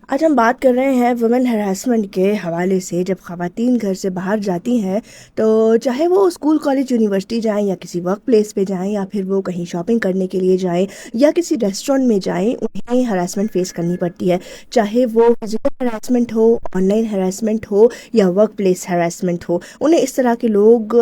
آج ہم بات کر رہے ہیں وومن ہراسمنٹ کے حوالے سے. جب خواتین گھر سے باہر جاتی ہیں تو چاہے وہ اسکول کالج یونیورسٹی جائیں یا کسی ورک پلیس پہ جائیں یا پھر وہ کہیں شاپنگ کرنے کے لیے جائیں یا کسی ریسٹورینٹ میں جائیں، انہیں ہراسمنٹ فیس کرنی پڑتی ہے. چاہے وہ فزیکل ہراسمنٹ ہو، آن لائن ہراسمنٹ ہو یا ورک پلیس ہراسمنٹ ہو، انہیں اس طرح کے لوگ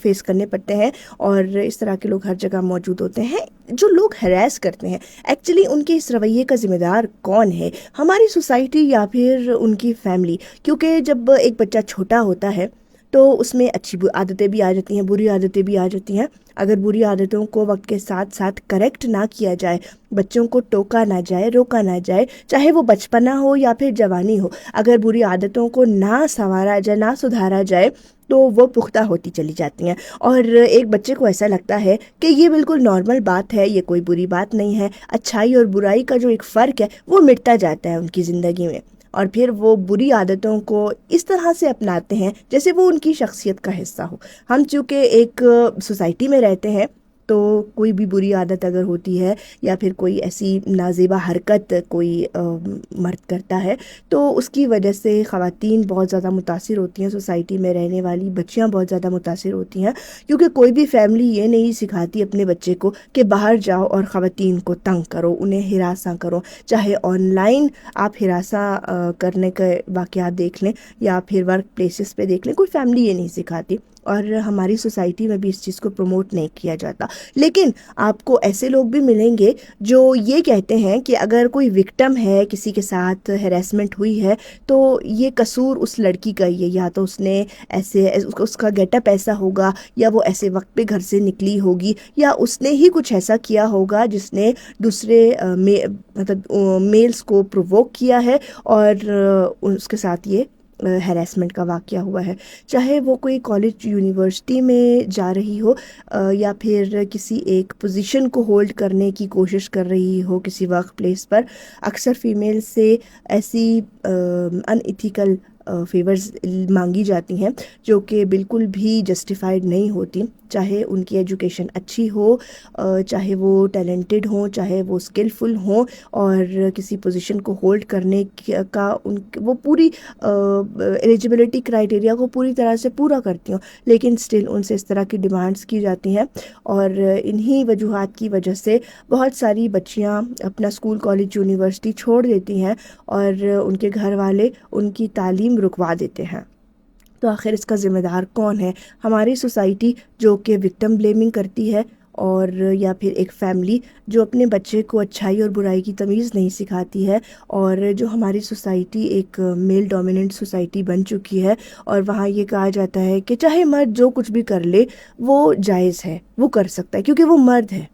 فیس کرنے پڑتے ہیں. اور اس طرح کے لوگ ہر جگہ موجود ہوتے ہیں. جو لوگ ہراس کرتے ہیں ایکچولی ان کے اس رویے کا ذمہ دار کون ہے؟ ہماری سوسائٹی یا پھر ان کی فیملی؟ کیونکہ جب ایک بچہ چھوٹا ہوتا ہے تو اس میں اچھی عادتیں بھی آ جاتی ہیں، بری عادتیں بھی آ جاتی ہیں. اگر بری عادتوں کو وقت کے ساتھ ساتھ کریکٹ نہ کیا جائے، بچوں کو ٹوکا نہ جائے، روکا نہ جائے، چاہے وہ بچپنا ہو یا پھر جوانی ہو، اگر بری عادتوں کو نہ سنوارا جائے، نہ سدھارا جائے تو وہ پختہ ہوتی چلی جاتی ہیں. اور ایک بچے کو ایسا لگتا ہے کہ یہ بالکل نارمل بات ہے، یہ کوئی بری بات نہیں ہے. اچھائی اور برائی کا جو ایک فرق ہے وہ مٹتا جاتا ہے ان کی زندگی میں، اور پھر وہ بری عادتوں کو اس طرح سے اپناتے ہیں جیسے وہ ان کی شخصیت کا حصہ ہو. ہم چونکہ ایک سوسائٹی میں رہتے ہیں تو کوئی بھی بری عادت اگر ہوتی ہے یا پھر کوئی ایسی نازیبا حرکت کوئی مرد کرتا ہے تو اس کی وجہ سے خواتین بہت زیادہ متاثر ہوتی ہیں. سوسائٹی میں رہنے والی بچیاں بہت زیادہ متاثر ہوتی ہیں، کیونکہ کوئی بھی فیملی یہ نہیں سکھاتی اپنے بچے کو کہ باہر جاؤ اور خواتین کو تنگ کرو، انہیں ہراساں کرو. چاہے آن لائن آپ ہراساں کرنے کے واقعات دیکھ لیں یا پھر ورک پلیسز پہ دیکھ لیں، کوئی فیملی یہ نہیں سکھاتی. اور ہماری سوسائٹی میں بھی اس چیز کو پروموٹ نہیں کیا جاتا. لیکن آپ کو ایسے لوگ بھی ملیں گے جو یہ کہتے ہیں کہ اگر کوئی وکٹم ہے، کسی کے ساتھ ہیراسمنٹ ہوئی ہے، تو یہ قصور اس لڑکی کا ہی ہے. یا تو اس نے ایسے اس کا گیٹ اپ ایسا ہوگا، یا وہ ایسے وقت پہ گھر سے نکلی ہوگی، یا اس نے ہی کچھ ایسا کیا ہوگا جس نے دوسرے مطلب میلز کو پرووک کیا ہے اور اس کے ساتھ یہ ہیراسمنٹ کا واقعہ ہوا ہے. چاہے وہ کوئی کالج یونیورسٹی میں جا رہی ہو یا پھر کسی ایک پوزیشن کو ہولڈ کرنے کی کوشش کر رہی ہو کسی ورک پلیس پر، اکثر فیمیل سے ایسی ان ایتھیکل فیورز مانگی جاتی ہیں جو کہ بالکل بھی جسٹیفائڈ نہیں ہوتی. چاہے ان کی ایجوکیشن اچھی ہو، چاہے وہ ٹیلنٹڈ ہوں، چاہے وہ اسکلفل ہوں، اور کسی پوزیشن کو ہولڈ کرنے کا وہ پوری ایلیجبلٹی کرائٹیریا کو پوری طرح سے پورا کرتی ہوں، لیکن سٹل ان سے اس طرح کی ڈیمانڈس کی جاتی ہیں. اور انہی وجوہات کی وجہ سے بہت ساری بچیاں اپنا اسکول کالج یونیورسٹی چھوڑ دیتی ہیں اور ان کے گھر والے ان کی تعلیم رکوا دیتے ہیں. تو آخر اس کا ذمہ دار کون ہے؟ ہماری سوسائٹی جو کہ وکٹم بلیمنگ کرتی ہے، اور یا پھر ایک فیملی جو اپنے بچے کو اچھائی اور برائی کی تمیز نہیں سکھاتی ہے، اور جو ہماری سوسائٹی ایک میل ڈومیننٹ سوسائٹی بن چکی ہے، اور وہاں یہ کہا جاتا ہے کہ چاہے مرد جو کچھ بھی کر لے وہ جائز ہے، وہ کر سکتا ہے کیونکہ وہ مرد ہے،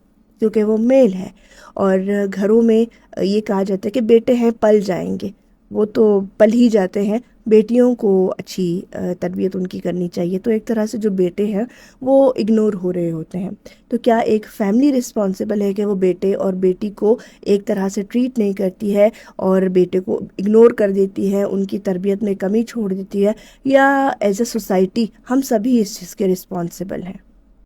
کیونکہ وہ میل ہے. اور گھروں میں یہ کہا جاتا ہے کہ بیٹے ہیں پل جائیں گے، وہ تو پل ہی جاتے ہیں، بیٹیوں کو اچھی تربیت ان کی کرنی چاہیے. تو ایک طرح سے جو بیٹے ہیں وہ اگنور ہو رہے ہوتے ہیں. تو کیا ایک فیملی رسپانسبل ہے کہ وہ بیٹے اور بیٹی کو ایک طرح سے ٹریٹ نہیں کرتی ہے اور بیٹے کو اگنور کر دیتی ہے، ان کی تربیت میں کمی چھوڑ دیتی ہے؟ یا ایز اے سوسائٹی ہم سبھی اس چیز کے رسپانسبل ہیں؟